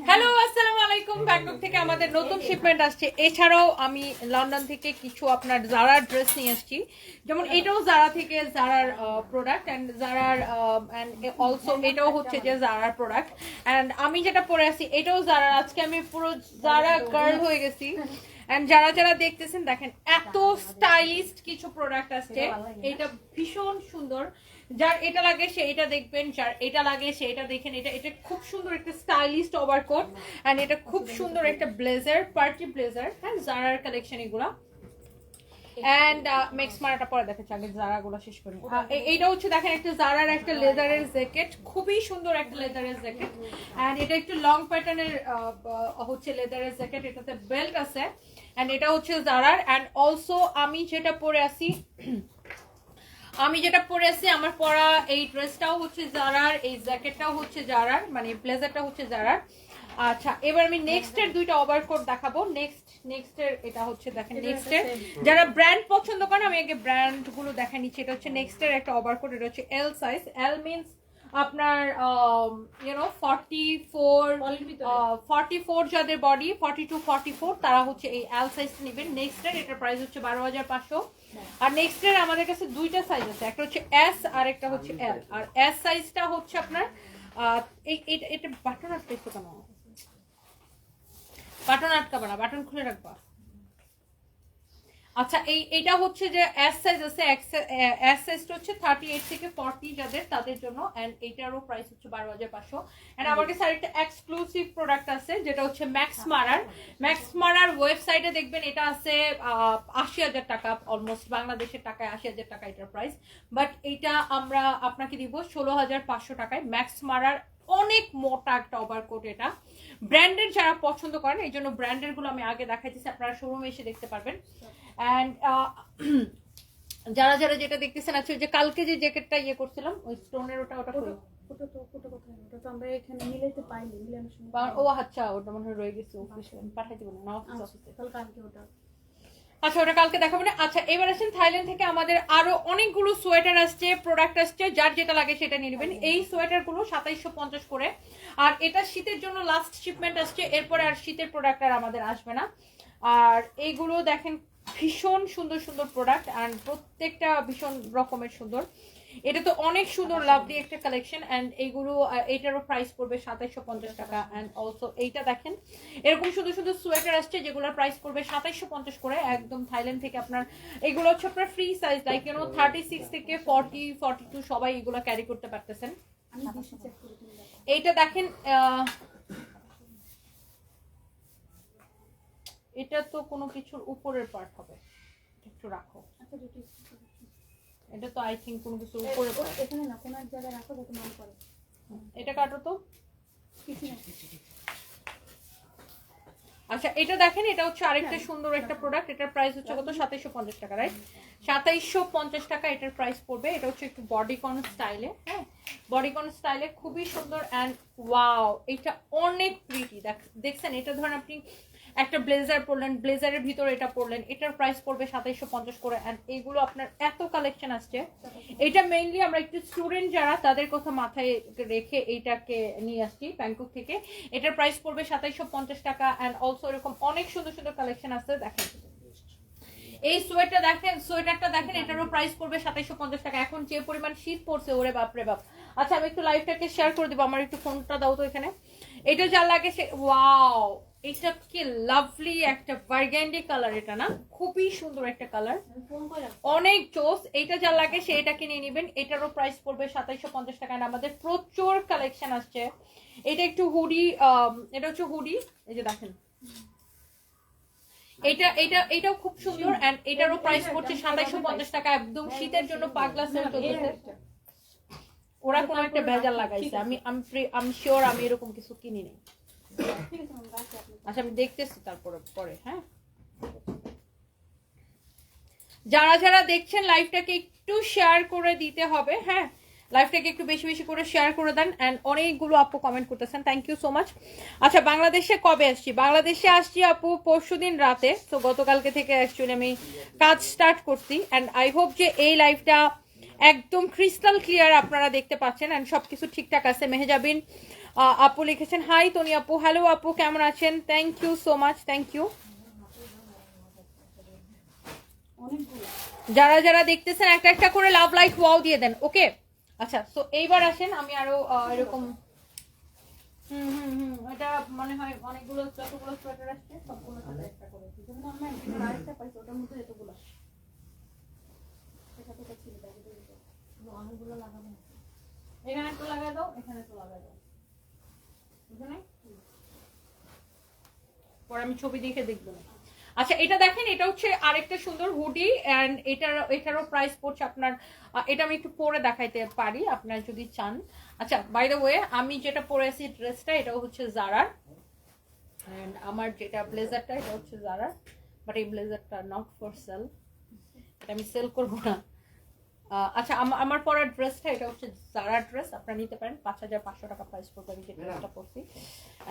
Hello আসসালামু আলাইকুম। Bangkok থেকে আমাদের নতুন শিপমেন্ট আসছে। এছাড়াও আমি লন্ডন থেকে কিছু আপনার জারার ড্রেস নিয়ে আসছি, যেমন এটাও জারা থেকে, জারার product and Zarar and also এটাও হচ্ছে যে জারার প্রোডাক্ট। অ্যান্ড আমি যেটা পরে আছি এটাও জারার। আজকে আমি পুরো জারা গার্ল হয়ে গেছি। এন্ড যারা যারা দেখতেছেন দেখেন এত স্টাইলিস্ট কিছু প্রোডাক্ট আসছে। এটা ভীষণ সুন্দর, যার এটা লাগে সে এটা দেখবেন, যার এটা লাগে সে এটা দেখেন। এটা এটা খুব সুন্দর একটা স্টাইলিস্ট ওভারকোট এন্ড এটা খুব সুন্দর একটা ব্লেজার, পার্টি ব্লেজার। হ্যাঁ, জারার কালেকশন এগুলা। এন্ড মেক্স মারাটা পরে দেখাচ্ছি, আগে জারা গুলো শেষ করি। এইটা হচ্ছে দেখেন একটা জারার একটা লেদারের জ্যাকেট, খুবই সুন্দর একটা লেদারের জ্যাকেট। এন্ড এটা একটু লং প্যাটার্নের হচ্ছে লেদারের জ্যাকেট, এটাতে বেল্ট আছে। এন্ড এটা হচ্ছে জারার। এন্ড অলসো আমি যেটা পরে আছি আমার পরা এই ড্রেসটাও হচ্ছে জারার, এই জ্যাকেটটাও হচ্ছে জারার, মানে ব্লেজারটা হচ্ছে জারার। আচ্ছা, এবার আমি নেক্সট এর দুইটা ওভারকোট দেখাবো। নেক্সট এর এটা হচ্ছে দেখেন, নেক্সট এর যারা ব্র্যান্ড পছন্দ করেন আমি আগে ব্র্যান্ড গুলো দেখা নিচ্ছি। এটা হচ্ছে নেক্সট এর একটা ওভারকোট, এটা হচ্ছে এল সাইজ। এল মিন্স আপনার 44 যাদের বডি 42-44 তারা হচ্ছে এই এল সাইজ নেবেন। নেক্সট এর এটার প্রাইস হচ্ছে 12,500। আর নেক্সট এর আমাদের কাছে দুইটা সাইজ আছে, একটা হচ্ছে এস আর একটা হচ্ছে এল। আর এস সাইজটা হচ্ছে আপনার এটা বাটন আটকাইছো কেন? বাটন আটকাবে না, বাটন খুলে রাখবা। আচ্ছা, এইটা হচ্ছে যে এস সাইজ আছে, এস সাইজটা হচ্ছে 38 থেকে 40 যাদের, তাদের জন্য। এন্ড এইটারও প্রাইস হচ্ছে 12,500। এন্ড আমার কাছে আরেকটা এক্সক্লুসিভ প্রোডাক্ট আছে যেটা হচ্ছে ম্যাক্স মারার। ম্যাক্স মারার ওয়েবসাইটে দেখবেন এটা আছে 80,000 টাকা, অলমোস্ট বাংলাদেশের টাকায় 80,000 টাকা এটার প্রাইস। বাট এইটা আমরা আপনাকে দিব 16,500 টাকায়। ম্যাক্স মারার অনেক মোটা একটা ওভারকোট। এটা ব্র্যান্ডের যারা পছন্দ করেন এই জন্য ব্র্যান্ডের গুলো আমি আগে দেখাইতেছি, আপনারা শোরুমে এসে দেখতে পারবেন। এন্ড যারা যারা যেটা দেখতেছেন আছে যে কালকে যে জ্যাকেটটা ইয়ে করছিলাম ওই স্টোনের ওটা তো আমরা এখানে মিলাইতে পাইনি, মিলানোর সময় ও আচ্ছা, ওটা মনে হয় রয়ে গেছে, পাঠাইতে বলুন না অফিসে। কালকে ওটা আচ্ছা, ওটা কালকে দেখাবো না। আচ্ছা, এবার আসেন থাইল্যান্ড থেকে আমাদের আরো অনেকগুলো সোয়েটার আসছে, প্রোডাক্ট আসছে, যার যেটা লাগে সেটা নিয়ে নেবেন। এই সোয়েটার গুলো 2750 করে। আর এটা শীতের জন্য লাস্ট শিপমেন্ট আসছে, এরপরে আর শীতের প্রোডাক্ট আর আমাদের আসবে না। আর এইগুলো দেখেন ভীষণ সুন্দর সুন্দর প্রোডাক্ট, আর প্রত্যেকটা ভীষণ রকমের সুন্দর। এটা তো অনেক সুন্দর লাভলি একটা কালেকশন। এন্ড এইগুলো এইটারও প্রাইস পড়বে 2750 টাকা। এন্ড অলসো এইটা দেখেন এরকম সুন্দর সুন্দর সোয়েটার আসছে যেগুলোর প্রাইস পড়বে 2750 করে, একদম থাইল্যান্ড থেকে। আপনার এগুলো হচ্ছে আপনার ফ্রি সাইজ, লাইক 36 থেকে 40-42 সবাই এগুলো ক্যারি করতে পারতেছেন। এইটা দেখেন, এটা তো কোনো কিছুর উপরের পার্ট হবে, একটু রাখো। এটা তো আই থিঙ্ক কোনো কিছুর উপরে পার্ট, এখানে না কোন এক জায়গায় রাখো যাতে মনে পড়ে। এটা কাটো তো কিছু না। আচ্ছা, এটা দেখেন, এটা হচ্ছে আরেকটা সুন্দর একটা প্রোডাক্ট। এটার প্রাইস হচ্ছে কত? 2750 টাকা, রাইট? 2750 টাকা এটার প্রাইস পড়বে। এটা হচ্ছে একটু বডিকন স্টাইলে। হ্যাঁ, বডিকন স্টাইলে খুবই সুন্দর। অ্যান্ড ওয়াও, এটা অনেক প্রিটি। দেখছেন, এটা ধরেন আপনি একটা ব্লেজার পরলেন, ব্লেজারের ভিতরে এটা পরলেন, এটার প্রাইস পড়বে 2750 করে। অ্যান্ড এইগুলো আপনার এত কালেকশন আসছে। এটা মেইনলি আমরা একটু স্টুডেন্ট যারা তাদের কথা মাথায় রেখে এইটাকে নিয়ে আসছি ব্যাংকক থেকে। এটার প্রাইস পড়বে 2750 টাকা। অ্যান্ড অলসো এরকম অনেক সুন্দর সুন্দর কালেকশন আছে। দেখেন এই সোয়েটারটা দেখেন, এটারও প্রাইস পড়বে 2750 টাকা। এখন যে পরিমাণ শীত পড়ছে, ওরে বাপরে বাপ। আচ্ছা, আমি একটু লাইভটাকে শেয়ার করে দিব, আমার একটু ফোনটা দাও তো এখানে। এটা যা লাগে সে ওয়াও, এটা কি লাভলি একটা বার্গেন্ডি কালার। এটা না খুবই সুন্দর একটা কালার, অনেক জোস। এইটা যা লাগে সে এটাকে নিয়ে নেবেন। এটারও প্রাইস পড়বে 2750 টাকা। আমাদের প্রচুর কালেকশন আসছে। এটা একটু হুডি, এটা হচ্ছে হুডি, এই যে দেখেন এটাও খুব সুন্দর। এন্ড এটারও প্রাইস পড়ছে 2750 টাকা। একদম শীতের জন্য পাগলা সেল চলতেছে। ওরা কোনো একটা ভেজাল লাগাইছে, আমি শিওর আমি এরকম কিছু কিনি নেই। আচ্ছা, আমি দেখতেছি তারপরে পরে। হ্যাঁ, যারা যারা দেখছেন লাইভটাকে একটু শেয়ার করে দিতে হবে। হ্যাঁ, লাইভটাকে একটু বেশি বেশি করে শেয়ার করে দেন। অ্যান্ড অনেকগুলো আপু কমেন্ট করতেছেন, থ্যাংক ইউ সো মাচ। আচ্ছা, বাংলাদেশে কবে আসছি? বাংলাদেশে আসছি আপু পরশুদিন রাতে। তো গতকালকে থেকে অ্যাকচুয়ালি আমি কাজ স্টার্ট করছি। অ্যান্ড আই হোপ যে এই লাইভটা একদম ক্রিস্টাল ক্লিয়ার আপনারা দেখতে পাচ্ছেন। অ্যান্ড সবকিছু ঠিকঠাক আছে। মেহজাবিন আপু লিখেছেন হাই তনি আপু, হ্যালো আপু কেমন আছেন? Thank you so much, thank you. অনেকগুলো যারা যারা দেখতেছেন একটা একটা করে লাভ লাইক ওয়াও দিয়ে দেন, ওকে? আচ্ছা, তো এইবার আসেন আমি আরো এরকম এটা মনে হয় অনেকগুলো যতগুলো সোয়েটার আসছে সবগুলো সাথে একটা করে দিই। যেমন আমরা এখানে আরেকটা পাইছি ওটার মধ্যে এতগুলো এটা তো ছিল ব্যাগে দিয়ে অনেকগুলো লাগাবো না। এখানে একটু লাগাই দাও, এখানে একটু লাগাই দাও, বুঝলে? পরে আমি ছবি দেখে দেখবো না। আচ্ছা, এটা দেখেন, এটা হচ্ছে আরেকটা সুন্দর হুডি এন্ড এটারও প্রাইস পড়ছে আপনার, এটা আমি একটু পরে দেখাইতে পারি আপনার যদি চান। আচ্ছা, বাই দ্য ওয়ে আমি যেটা পরে আছি ড্রেসটা এটাও হচ্ছে জারার, এন্ড আমার যেটা ব্লেজারটা এটা হচ্ছে জারার, বাট এই ব্লেজারটা নট ফর সেল, এটা আমি সেল করবো না। আচ্ছা, আমার পরার ড্রেসটা এটা হচ্ছে জারা ড্রেস, আপনারা নিতে পারেন, 5500 টাকা প্রাইস পড়বে আমি যে ড্রেসটা পরছি।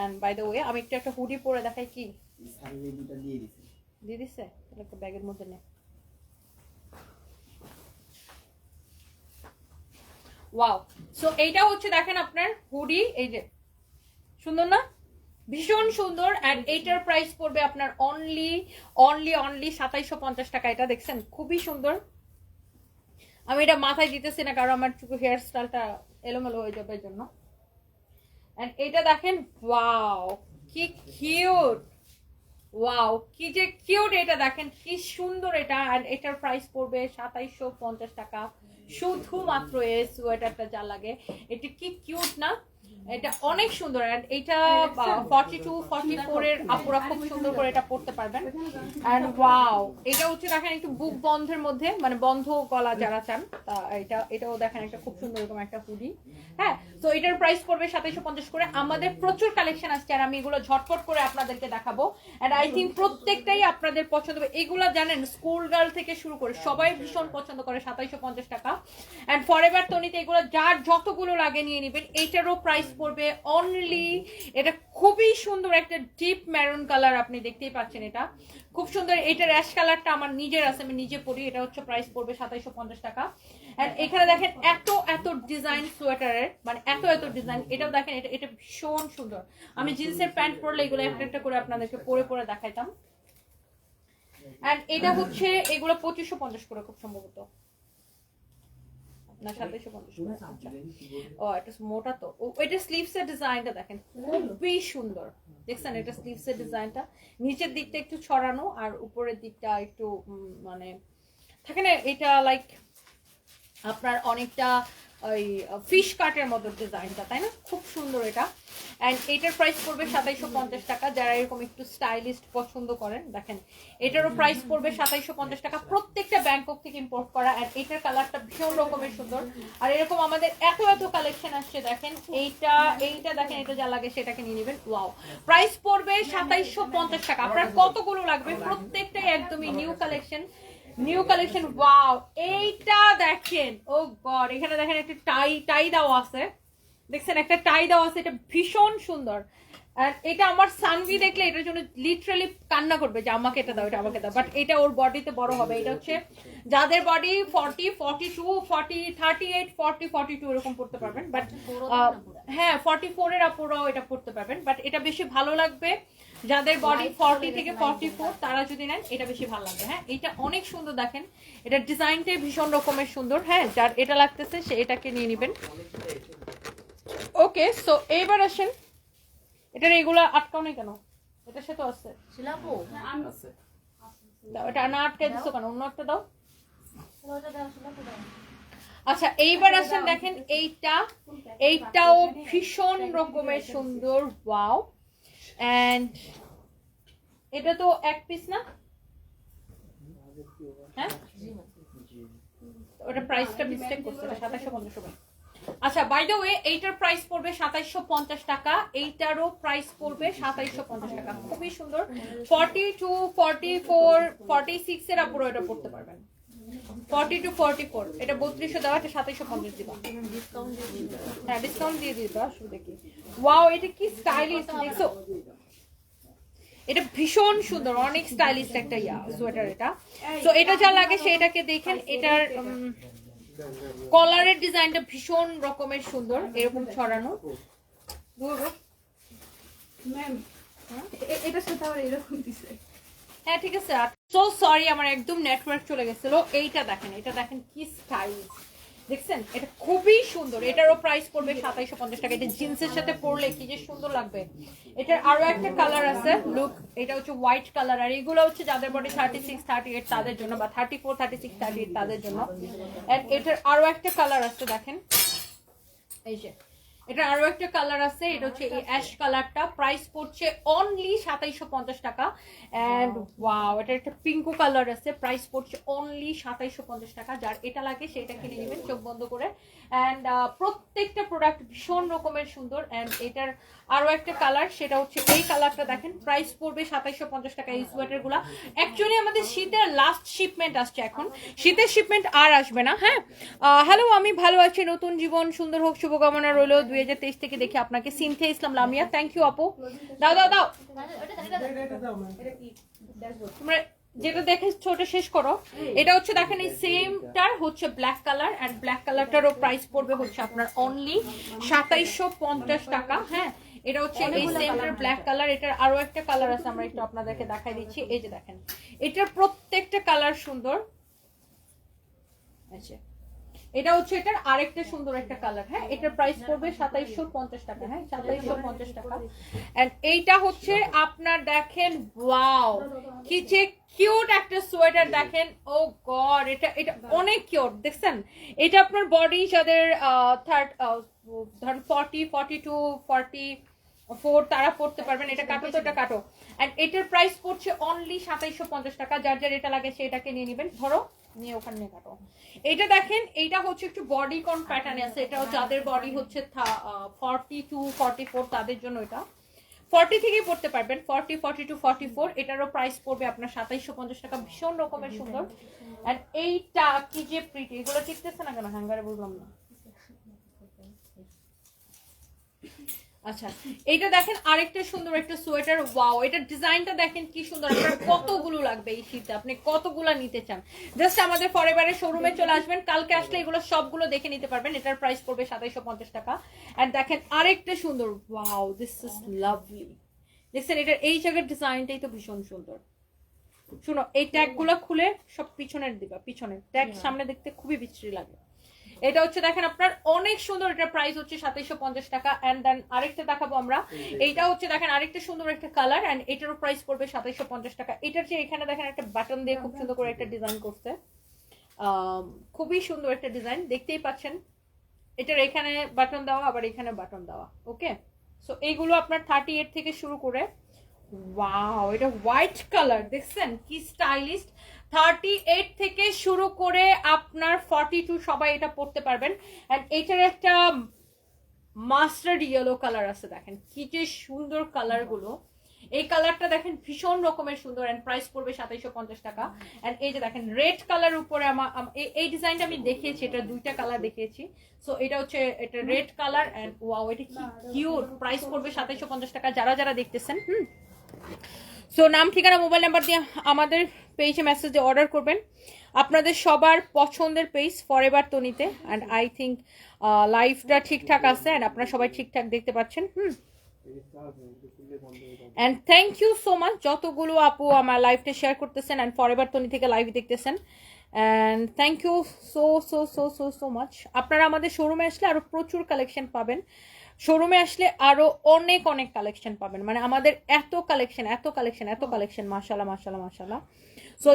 এন্ড বাই দ্য ওয়ে আমি একটু একটা হুডি পরে দেখাই, কি দিয়ে দিছে, তাহলে একটা ব্যাগের মধ্যে নে। ওয়াও, সো এইটা হচ্ছে দেখেন আপনার হুডি, এই যে সুন্দর না, ভীষণ সুন্দর। এন্ড এইটার প্রাইস পড়বে আপনার অনলি 2750 টাকা। এটা দেখছেন খুবই সুন্দর। আমি এটা মাথায় দিতেছি না কারণ আমার হেয়ার স্টাইলটা এলোমেলো হয়ে যাবে এর জন্য। এন্ড এটা দেখেন, ওয়াও কি কিউট, ওয়াও কি যে কিউট, এটা দেখেন কি সুন্দর এটা। এন্ড এটার প্রাইস পড়বে 2750 টাকা শুধুমাত্র। এই সোয়েটারটা যা লাগে, এটা কি কিউট না, এটা অনেক সুন্দর। এন্ড এটা 42 44 এর আপুরা খুব সুন্দর করে এটা পড়তে পারবেন। এন্ড ওয়াও, এটা হচ্ছে দেখেন একটু বুক বন্ধের মধ্যে, মানে বন্ধ গলা যারা চান তা এটাও দেখেন একটা খুব সুন্দর এরকম একটা হুডি। হ্যাঁ, তো এটার প্রাইস পড়বে 2750 করে। আমাদের প্রচুর কালেকশন আসছে আর আমি এগুলো ঝটপট করে আপনাদেরকে দেখাবো। এন্ড আই থিঙ্ক প্রত্যেকটাই আপনাদের পছন্দ হবে। এগুলো জানেন স্কুল গার্ল থেকে শুরু করে সবাই ভীষণ পছন্দ করে, 2750 টাকা। এন্ড ফরএভার তনিতে এগুলো যার যতগুলো লাগে নিয়ে নেবেন। এইটারও প্রাইস পড়বে অনলি, এটা খুবই সুন্দর একটা ডিপ মেরুন কালার, আপনি দেখতেই পাচ্ছেন এটা খুব সুন্দর। এটার অ্যাশ কালারটা আমার নিজের আছে, আমি নিজে পরি। এটা হচ্ছে প্রাইস পড়বে 2750 টাকা। এন্ড এখানে দেখেন এত ডিজাইন সোয়েটারের, মানে এত ডিজাইন। এটাও দেখেন, এটা ভীষণ সুন্দর। আমি জিন্সের প্যান্ট পরলে এগুলো একটা একটা করে আপনাদেরকে পরে দেখাইতাম। এন্ড এটা হচ্ছে এগুলো 2550 করে খুব সম্ভবত, না 2750। ও এটা মোটা তো। এটা স্লিভস এর ডিজাইনটা দেখেন খুবই সুন্দর, দেখছেন? এটা স্লিভস এর ডিজাইনটা নিচের দিকটা একটু ছড়ানো আর উপরের দিকটা একটু মানে থাকে না, এটা লাইক আপনার অনেকটা ওই ফিশ কাটের মতো ডিজাইনটা, তাই না? খুব সুন্দর এটা। এন্ড এটার প্রাইস পড়বে 2750 টাকা। যারা এরকম একটু স্টাইলিস্ট পছন্দ করেন, দেখেন এটারও প্রাইস পড়বে 2750 টাকা। প্রত্যেকটা ব্যাংকক থেকে ইম্পোর্ট করা। আর এটার কালারটা ভীষণ রকমের সুন্দর। আর এরকম আমাদের এত কালেকশন আসছে, দেখেন এইটা দেখেন, এটা যা লাগে সেটাকে নিয়ে নেবেন। ওয়াও, প্রাইস পড়বে 2750 টাকা। আপনার কতগুলো লাগবে? প্রত্যেকটাই একদমই নিউ কালেকশন। ওয়াও, এইটা দেখেন, ও গড, এখানে দেখেন একটা টাই দেওয়া আছে, দেখছেন একটা টাই দেওয়া আছে, এটা ভীষণ সুন্দর। আর এটা আমার সানভি দেখলে এটার জন্য লিটারালি কান্না করবে যে আমাকে এটা দাও, এটা আমাকে দাও। বাট এটা ওর বডিতে বড় হবে। এটা হচ্ছে যাদের বডি 40 42 40 38 40 42 এরকম পড়তে পারবেন। বাট হ্যাঁ, 44 এর আপুরাও এটা পড়তে পারবেন। বাট এটা বেশি ভালো লাগবে যাদের বডি 40 থেকে 44, তারা যদি নেন এটা বেশি ভালো লাগবে। হ্যাঁ, এটা অনেক সুন্দর, দেখেন এটা ডিজাইনটাই ভীষণ রকমের সুন্দর। হ্যাঁ, যার এটা লাগতেছে সে এটাকে নিয়ে নেবেন। ওকে, সো এইবার আসেন, এটার এগুলা আটকাও নেই কেন? এটার সাথে আছে শিলাপু, দাও এটা না আটকে দিছো কেন? অন্য একটা দাও। আচ্ছা, এইবার আসেন, দেখেন এইটাও ভীষণ রকমের সুন্দর। ওয়াও, এন্ড এটা তো এক পিস না? হ্যাঁ, ওটা প্রাইসটা মিস্টেক করছে, 2750 টাকা। আচ্ছা, বাই দ্য ওয়ে এইটার প্রাইস পড়বে 2750 টাকা। এইটারও প্রাইস পড়বে 2750 টাকা। খুবই সুন্দর। 42 44 46 এর আপুরো এটা পড়তে পারবেন। 42 44 এটা 3200 দেওয়া, এটা 2750 দিবা। হ্যাঁ, ডিসকাউন্ট দিয়ে দিবা শুধু দেখি। ওয়াও, এটা কি স্টাইলিশ দেখছো? এটা ভীষণ সুন্দর, অনেক স্টাইলিশ একটা সোয়েটার এটা। তো এটা যা লাগে সেটাকে দেখেন। এটার কলারের ডিজাইনটা ভীষণ রকমের সুন্দর, এরকম ছড়ানো। ধরো ম্যাম এটার সাথে আবার এরকম দিছে। হ্যাঁ ঠিক আছে। সো সরি, আমার একদম নেটওয়ার্ক চলে গেছিল। এইটা দেখেন, এটা দেখেন কি স্টাইল দেখছেন, এটা খুবই সুন্দর। এটারও প্রাইস পড়বে 2750 টাকা। এটা জিন্সের সাথে পরলে কি যে সুন্দর লাগবে। এটার আরো একটা কালার আছে, লুক, এটা হচ্ছে হোয়াইট কালার। আর এগুলো হচ্ছে যাদের বডি 36 38 তাদের জন্য, বা 34 36 38 তাদের জন্য। এন্ড এটার আরো একটা কালার আছে দেখেন, এই যে এটা আরো একটা কালার আছে, এটা হচ্ছে এই অ্যাশ কালারটা। প্রাইস পড়ছে অনলি 2750 টাকা। এন্ড ওয়াও, এটা একটা পিঙ্কো কালার আছে, প্রাইস পড়ছে অনলি 2750 টাকা। যার এটা লাগে সেটা কিনে নেবেন চোখ বন্ধ করে। এন্ড প্রত্যেকটা প্রোডাক্ট ভীষণ রকমের সুন্দর। এন্ড এটার আরো একটা কালার, সেটা হচ্ছে এই কালারটা দেখেন, প্রাইস পড়বে 2750 টাকা। এই সোয়েটার গুলা অ্যাকচুয়ালি আমাদের শীতের লাস্ট শিপমেন্ট আসছে, এখন শীতের শিপমেন্ট আর আসবে না। হ্যাঁ, হ্যালো, আমি ভালো আছি, নতুন জীবন সুন্দর হোক, শুভকামনা রইল। 2023 থেকে দেখি আপনাকে। সিনথিয়া ইসলাম লামিয়া, থ্যাংক ইউ আপু। দাও দাও দাও, তোমরা যেটা দেখে ছোট শেষ করো। এটা হচ্ছে দেখেন এই সেমটার হচ্ছে ব্ল্যাক কালার, এন্ড ব্ল্যাক কালারটারও প্রাইস পড়বে হচ্ছে আপনার অনলি 2750 টাকা। হ্যাঁ, এটা হচ্ছে এই সেমটার ব্ল্যাক কালার। এটার আরো একটা কালার আছে, আমরা একটু আপনাদেরকে দেখাই দিচ্ছি। এই যে দেখেন, এটার প্রত্যেকটা কালার সুন্দর। আচ্ছা, এটা হচ্ছে এটার আরেকটা সুন্দর একটা কালার। হ্যাঁ, এটার প্রাইস পড়বে 2750 টাকা। হ্যাঁ, 2750 টাকা। এন্ড এইটা হচ্ছে আপনার দেখেন, ওয়াও কি যে কিউট একটা সোয়েটার দেখেন। ও গড, এটা এটা অনেক কিউট দেখছেন। এটা আপনার বডি যাদের ধরেন 40 42 44 তারা পড়তে পারবেন। এটা কাটো তো, এটা কাটো। এন্ড এটার প্রাইস পড়ছে অনলি 2750 টাকা। যার যার এটা লাগে সেটাকে নিয়ে নেবেন। ধরো নিয়ে ওখানে নিয়ে কাটো। এইটা দেখেন, এইটা হচ্ছে একটু বডি কন প্যাটার্নে আছে। এটাও যাদের বডি হচ্ছে 42 44 তাদের জন্য। এটা 40 থেকেই পড়তে পারবেন, 40 42 44। এটারও প্রাইস পড়বে আপনার 2750 টাকা। ভীষণ রকমের সুন্দর। এন্ড এইটা কি যে প্রিটি, এগুলো টিকতেছে না কেন হ্যাঙ্গারে, বুঝলাম না। আচ্ছা, এইটা দেখেন আরেকটা সুন্দর একটা সোয়েটার। ওয়াও, এটা ডিজাইনটা দেখেন কি সুন্দর। আপনার কতগুলো লাগবে এই শীতে, আপনি কতগুলো নিতে চান, জাস্ট আমাদের ফরএভারের শোরুমে চলে আসবেন। কালকে আসলে এগুলো সবগুলো দেখে নিতে পারবেন। এটার প্রাইস পড়বে 2750 টাকা। এন্ড দেখেন আরেকটা সুন্দর, ওয়াও দিস ইজ লাভলি। দেখছেন, এটার এই জায়গার ডিজাইনটাই তো ভীষণ সুন্দর। শুনো, এই ট্যাগ গুলো খুলে সব পিছনের দিবা, পিছনের ট্যাগ সামনে দেখতে খুবই বিশ্রী লাগে। এটা হচ্ছে দেখেন আপনার অনেক সুন্দর। এটার প্রাইস হচ্ছে 2750 টাকা। এন্ড দেন আরেকটা দেখাবো আমরা। এইটা হচ্ছে দেখেন আরেকটা সুন্দর একটা কালার। এন্ড এটারও প্রাইস পড়বে 2750 টাকা। এটার যে এখানে দেখেন একটা বাটন দিয়ে খুব সুন্দর করে একটা ডিজাইন করছে, খুবই সুন্দর একটা ডিজাইন, দেখতেই পাচ্ছেন। এটার এখানে বাটন দেওয়া, আবার এখানে বাটন দেওয়া। ওকে, সো এইগুলো আপনার 38 থেকে শুরু করে, ওয়াও এটা হোয়াইট কালার দেখছেন কি স্টাইলিশ। 38 থেকে শুরু করে আপনার 42 সবাই এটা পড়তে পারবেন। এন্ড এটার একটা মাস্টার্ড ইয়েলো কালার আছে, দেখেন কি যে সুন্দর কালার গুলো। এই কালারটা দেখেন ভীষণ রকমের সুন্দর। এন্ড প্রাইস পড়বে 2750 টাকা। এন্ড এই যে দেখেন রেড কালার উপরে এই ডিজাইনটা আমি দেখিয়েছি, এটা দুইটা কালার দেখিয়েছি। সো এটা হচ্ছে এটা রেড কালার। এন্ড ওয়াও, এটা কি কিউট। প্রাইস পড়বে 2750 টাকা। যারা যারা দেখতেছেন, সো নাম, ঠিকানা, মোবাইল নাম্বার দিয়ে আমাদের পেজে মেসেজ দিয়ে অর্ডার করবেন। আপনাদের সবার পছন্দের পেজ ফরএভার তনিতে। অ্যান্ড আই থিঙ্ক লাইভটা ঠিকঠাক আছে, অ্যান্ড আপনারা সবাই ঠিকঠাক দেখতে পাচ্ছেন। And thank you so much যতগুলো আপু আমার লাইভটা শেয়ার করতেছেন অ্যান্ড ফরএভার তনি থেকে লাইভ দেখতেছেন। And thank you so so so so so much. আপনারা আমাদের শোরুমে আসলে আরো প্রচুর কালেকশন পাবেন। শোরুমে আসলে আরো অনেক অনেক কালেকশন পাবেন। মানে আমাদের এত কালেকশন এত কালেকশন এত কালেকশন, মাশাআল্লাহ মাশাআল্লাহ মাশাআল্লাহ। সো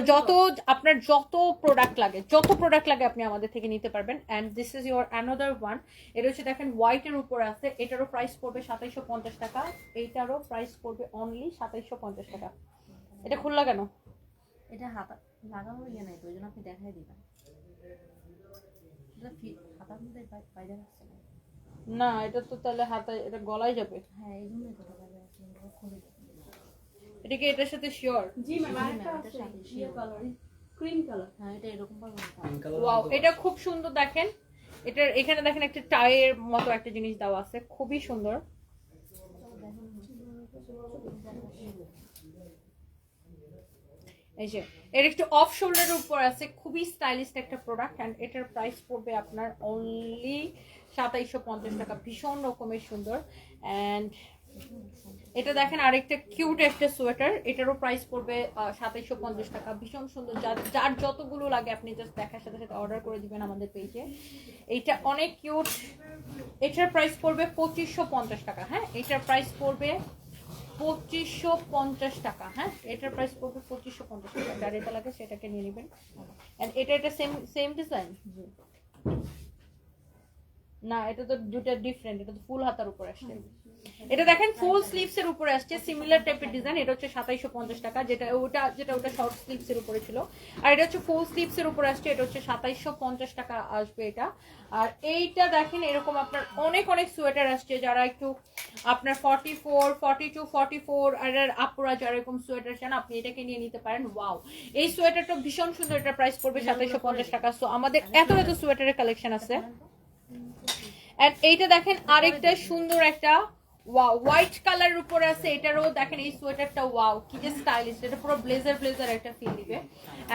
আপনার যত প্রোডাক্ট লাগে আপনি আমাদের থেকে নিতে পারবেন। And this is your another one. এটা হচ্ছে দেখেন হোয়াইটের উপর আছে। এটারও প্রাইস পড়বে 2750 টাকা। এইটারও প্রাইস পড়বে অনলি 2750 টাকা। এটা খুললা কেন? এটা হাতা লাগানো ইয়ে নাই তো, ওই জন্য আপনি দেখাই দিবেন। এটা হাতার মধ্যে বাইরে আসছে না। না, এটা তো তাহলে হাতে, এটা গলায় যাবে। হ্যাঁ, এই জন্যই তো বাইরে আসছে। খুলে দেবেন। এটা কি এটার সাথে শিওর? জি ম্যাম, আরেকটা আছে ইয়ে কালার, ক্রিম কালার। হ্যাঁ, এটা এরকম পাবেন। ওয়াও, এটা খুব সুন্দর দেখেন। এটার এখানে দেখেন একটা টাইয়ের মতো একটা জিনিস দেওয়া আছে, খুবই সুন্দর। এই যে এর একটু অফ শোল্ডারের উপর আছে, খুবই স্টাইলিশ একটা প্রোডাক্ট। এন্ড এটার প্রাইস পড়বে আপনার অনলি 2750 টাকা, ভীষণ রকমের সুন্দর। অ্যান্ড এটা দেখেন আরেকটা কিউট একটা সোয়েটার, এটারও প্রাইস পড়বে 2750 টাকা, ভীষণ সুন্দর। যার যতগুলো লাগে আপনি জাস্ট দেখার সাথে সাথে অর্ডার করে দিবেন আমাদের পেজে। এইটা অনেক কিউট, এটার প্রাইস পড়বে 2550 টাকা। হ্যাঁ, এটার প্রাইস পড়বে 2550 টাকা। হ্যাঁ, এটার প্রাইস পড়বে 2550 টাকা, যার এটা লাগে সেটাকে নিয়ে নেবেন। এন্ড এটা সেম ডিজাইন না, এটা তো দুটো ডিফারেন্ট, এটা তো ফুল হাতার উপর আসছে। এটা দেখেন ফুল স্লিভস এর উপরে আসছে, সিমিলার টাইপের ডিজাইন। এটা হচ্ছে 2750 টাকা, যেটা ওটা শর্ট স্লিভস এর উপরে ছিল। আর এটা হচ্ছে ফুল স্লিভস এর উপরে আসছে, এটা হচ্ছে 2750 টাকা আসবে এটা। আর এইটা দেখেন এরকম আপনার অনেক অনেক সোয়েটার আসছে, যারা একটু আপনার 44, 42, 44 আর আপুরা যারা এরকম সোয়েটার চান, আপনি এটাকে নিয়ে নিতে পারেন। ওয়াও, এই সোয়েটারটা ভীষণ সুন্দর, এটা প্রাইস পড়বে 2750 টাকা। সো আমাদের এত এত সোয়েটারের কালেকশন আছে। এন্ড এইটা দেখেন আরেকটা সুন্দর একটা ওয়াও হোয়াইট কালারের উপরে আছে, এটারও দেখেন এই সোয়েটারটা ওয়াও কি যে স্টাইলিশ, এটা পুরো ব্লেজার একটা ফিল দিবে।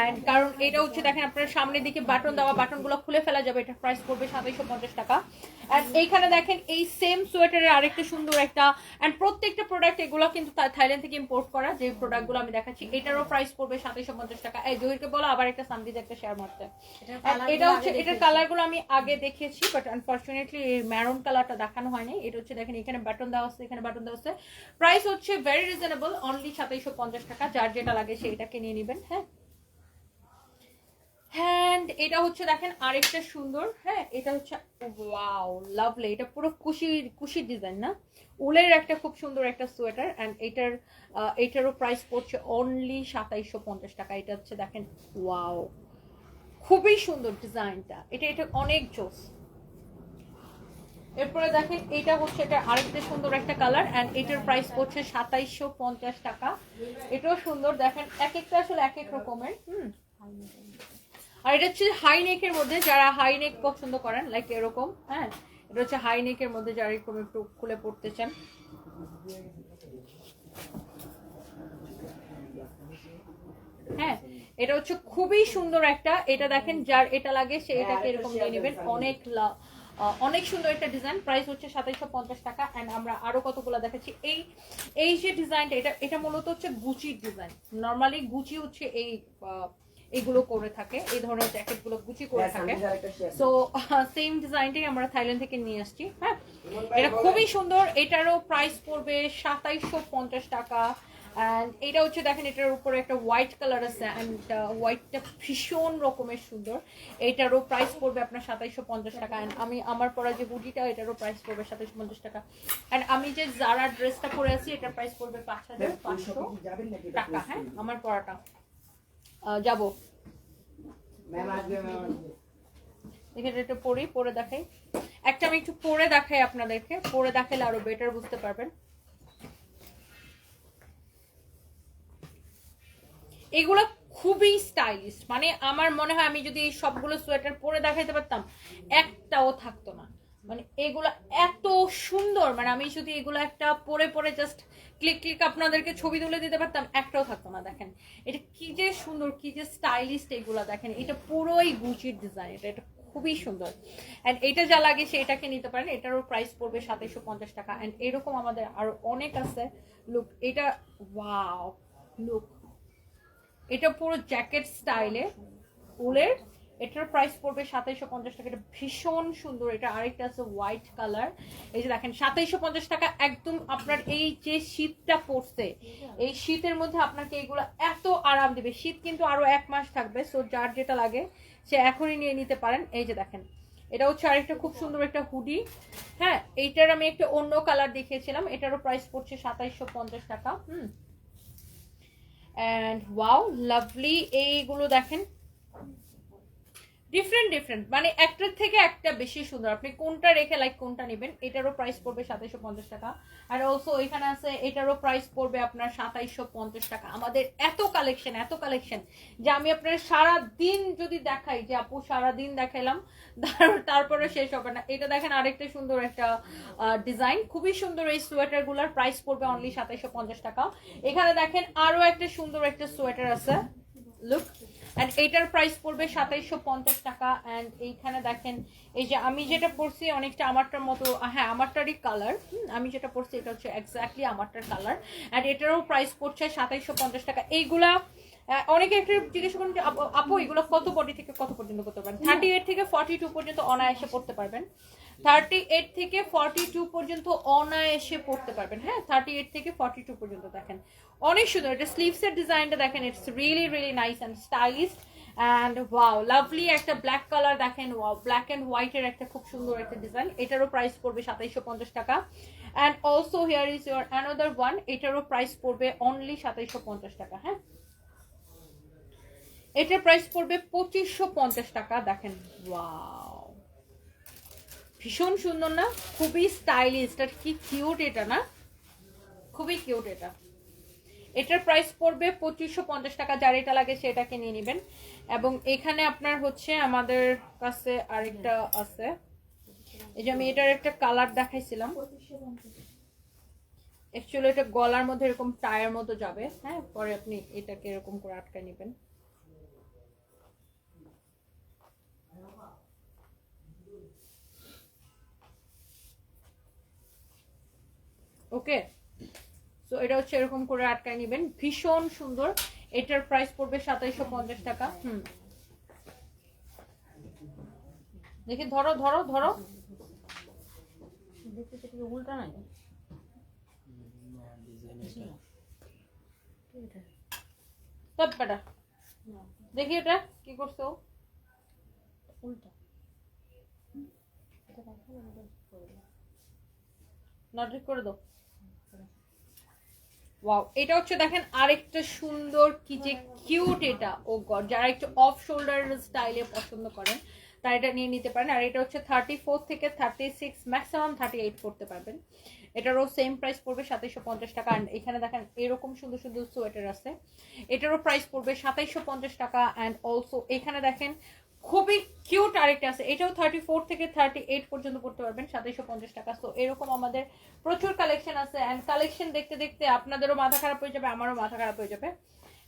এন্ড কারণ এটা হচ্ছে দেখেন আপনার সামনের দিকে বাটন দেওয়া, বাটনগুলো খুলে ফেলা যাবে। এটা প্রাইস পড়বে 2750 টাকা। এন্ড এইখানে দেখেন এই সেম সোয়েটারের আরেকটা সুন্দর একটা, এন্ড প্রত্যেকটা প্রোডাক্ট এগুলো কিন্তু থাইল্যান্ড থেকে ইম্পোর্ট করা, যে প্রোডাক্টগুলো আমি দেখাচ্ছি এটারও প্রাইস পড়বে 2750 টাকা। এই জহিরকে বলো আবার একটা সামদিজ একটা শেয়ার মারতে। এটা হচ্ছে এটার কালারগুলো আমি আগে দেখিয়েছি, বাট আনফরচুনেটলি ম্যারুন কালারটা দেখানো হয়নি। এটা হচ্ছে দেখেন এখানে বাটন দেওয়া আছে, এখানে বাটন দেওয়া আছে। প্রাইস হচ্ছে ভেরি রিজনেবল, অনলি 2750 টাকা, যার যেটা লাগে সেটাকে নিয়ে নেবেন। হ্যাঁ, হ্যান্ড এটা হচ্ছে দেখেন আরেকটা সুন্দর। হ্যাঁ, এটা হচ্ছে ওয়াও লাভলি, এটা পুরো কুশি ডিজাইন না, উলের একটা খুব সুন্দর একটা সোয়েটার। এন্ড এটারও প্রাইস পড়ছে অনলি 2750 টাকা। এটা হচ্ছে দেখেন ওয়াও, খুবই সুন্দর ডিজাইনটা, এটা অনেক জোস। এরপরে দেখেন এটা হচ্ছে এটা আরেকটা সুন্দর একটা কালার, এন্ড এটার প্রাইস পড়ছে 2750 টাকা। এটাও সুন্দর, দেখেন এক একটা আসলে এক এক রকমের। আর এটা হচ্ছে হাই নেকের মধ্যে, যারা হাই নেক পছন্দ করেন লাইক এরকম। হ্যাঁ, এটা হচ্ছে হাই নেকের মধ্যে যারা এরকম একটু খুলে পড়তে চান। হ্যাঁ, এটা হচ্ছে খুবই সুন্দর একটা, এটা দেখেন যার এটা লাগে সে এটাকে এরকম নিয়ে নেবেন। অনেক সুন্দর একটা ডিজাইন, প্রাইস হচ্ছে 2750 টাকা। এন্ড আমরা আরো কতগুলো দেখাচ্ছি। এই যে ডিজাইনটা, এটা মূলত হচ্ছে গুচির ডিজাইন। নরমালি গুচি হচ্ছে এইগুলো করে থাকে, এই ধরনের জ্যাকেট গুলো গুচি করে থাকে। সো সেম ডিজাইনটাই আমরা থাইল্যান্ড থেকে নিয়ে আসছি। হ্যাঁ, এটা খুবই সুন্দর, এটারও প্রাইস পড়বে 2750 টাকা। এন্ড এটা হচ্ছে দেখেন এটার উপরে একটা হোয়াইট কালার আছে, এন্ড হোয়াইটটা ভীষণ রকমের সুন্দর। এটারও প্রাইস পড়বে আপনার 2750 টাকা। এন্ড আমার পরা যে হুডিটা, এটারও প্রাইস পড়বে 2750 টাকা। এন্ড আমি যে জারা ড্রেসটা পরে আছি, এটার প্রাইস পড়বে 5500 টাকা। হ্যাঁ, আমার পরাটা যাবো দেখে এটা পরে দেখাই একটা, আমি একটু পরে দেখাই আপনাদেরকে, পরে দেখালে আরো বেটার বুঝতে পারবেন। এগুলো খুবই স্টাইলিশ, মানে আমার মনে হয় আমি যদি এই সবগুলো সোয়েটার পরে দেখাইতে পারতাম একটাও থাকতো না। মানে এগুলো এত সুন্দর, মানে আমি যদি এগুলো একটা পরে জাস্ট ক্লিক আপনাদেরকে ছবি তুলে দিতে পারতাম, একটাও থাকতো না। দেখেন এটা কি যে সুন্দর, কি যে স্টাইলিশ এগুলো দেখেন, এটা পুরোই গুচির ডিজাইন, এটা খুবই সুন্দর। এন্ড এটা যা লাগে সেটাকে নিতে পারেন, এটারও প্রাইস পড়বে 2750 টাকা। এন্ড এরকম আমাদের আরো অনেক আছে। লুক এটা ওয়াও, লুক এটা পুরো জ্যাকেট স্টাইলে উলের, এটার প্রাইস পড়বে 2750 টাকা। এটা ভীষণ সুন্দর। এটা আরেকটা আছে হোয়াইট কালার, এই যে দেখেন 2750 টাকা। একদম আপনার এই যে শীতটা পড়ছে, এই শীতের মধ্যে আপনাকে এগুলো এত আরাম দিবে। শীত কিন্তু আরো 1 মাস থাকবে, সো যার যেটা লাগে সে এখনই নিয়ে নিতে পারেন। এই যে দেখেন এটা হচ্ছে আরেকটা খুব সুন্দর একটা হুডি। হ্যাঁ, এইটার আমি একটা অন্য কালার দেখিয়েছিলাম, এটারও প্রাইস পড়ছে 2750 টাকা। এন্ড ওয়াও লাভলি, এইগুলো দেখেন ডিফারেন্ট, মানে একটার থেকে একটা বেশি সুন্দর। আপনি কোনটা রেখে লাইক কোনটা নেবেন। এটারও প্রাইস পড়বে 2750 টাকা। আর অলসো এখানে আছে, এটারও প্রাইস পড়বে আপনার 2750 টাকা। আমাদের এত কালেকশন যে আমি আপনার সারা দিন যদি দেখাই, যে আপু সারা দিন দেখাইলাম তারপরে শেষ হবে না। এটা দেখেন আরেকটা সুন্দর একটা ডিজাইন, খুবই সুন্দর। এই সোয়েটার গুলার প্রাইস পড়বে অনলি 2750 টাকা। এখানে দেখেন আরো একটা সুন্দর একটা সোয়েটার আছে, লুক অ্যান্ড এইটার প্রাইস পড়বে 2750 টাকা। অ্যান্ড এইখানে দেখেন এই যে আমি যেটা পরছি অনেকটা আমারটার মতো, হ্যাঁ আমারটারই কালার, আমি যেটা পরছি এটা হচ্ছে এক্স্যাক্টলি আমারটার কালার। অ্যান্ড এটারও প্রাইস পড়ছে 2750 টাকা। এইগুলা অনেকে একটা জিজ্ঞেস করেন যে আপু এগুলো কত বডি থেকে কত পর্যন্ত করতে পারবেন? 38 থেকে 42 পর্যন্ত অনায়াসে পড়তে পারবেন। 38 থেকে 42 পর্যন্ত অনায়াসে পড়তে পারবেন। হ্যাঁ 38 থেকে 42 পর্যন্ত দেখেন অনেক সুন্দর। এটা স্লিভসের ডিজাইনটা দেখেন, it's really really nice and stylish and wow lovely একটা ব্ল্যাক কালার দেখেন, ওয়াও ব্ল্যাক অ্যান্ড হোয়াইটের একটা খুব সুন্দর একটা ডিজাইন। এটারও প্রাইস পড়বে 2750 টাকা। And also here is your another one, এটারও প্রাইস পড়বে অনলি 2750 টাকা। হ্যাঁ এটার প্রাইস পড়বে 2550 টাকা। দেখেন ওয়াও ভীষণ সুন্দর না, খুবই স্টাইলিশ, আর কি কিউট এটা না, খুবই কিউট এটা। এটার প্রাইস পড়বে 2550 টাকা। যার এটা লাগে সেটাকে নিয়ে নেবেন। এবং এখানে আপনার হচ্ছে আমাদের কাছে আরেকটা আছে, এই যে আমি এটার একটা কালার দেখাইছিলাম, অ্যাকচুয়ালি এটা গলার মধ্যে এরকম টায়ার মতো যাবে। হ্যাঁ পরে আপনি এটাকে এরকম করে আটকায় নেবেন। ওকে সো এটা হচ্ছে এরকম করে আটকায় নেবেন, ভীষণ সুন্দর। এটার প্রাইস পড়বে 2750 টাকা। দেখি ধরো ধরো ধরো, উল্টা নাই তৎপাটা দেখি এটা কি করছো, উল্টা নট করে দাও। ওয়াও এটা হচ্ছে দেখেন আরেকটা সুন্দর, কি যে কিউট এটা। ও গড, যারা একটু অফ শোল্ডার স্টাইলে পছন্দ করেন তারা এটা নিয়ে নিতে পারেন। আর এটা হচ্ছে 34 থেকে 36 ম্যাক্সিমাম 38 করতে পারবেন। এটারও সেম প্রাইস পড়বে 2750 টাকা। অ্যান্ড এখানে দেখেন এরকম সুন্দর সুন্দর সোয়েটার আছে, এটারও প্রাইস পড়বে 2750 টাকা। অ্যান্ড অলসো এখানে দেখেন খুবই কিউট আরেকটা আছে, এটাও 34 থেকে 38 পর্যন্ত পড়তে পারবেন 2750 টাকা। তো এরকম আমাদের প্রচুর কালেকশন আছে। অ্যান্ড কালেকশন দেখতে দেখতে আপনাদেরও মাথা খারাপ হয়ে যাবে, আমারও মাথা খারাপ হয়ে যাবে।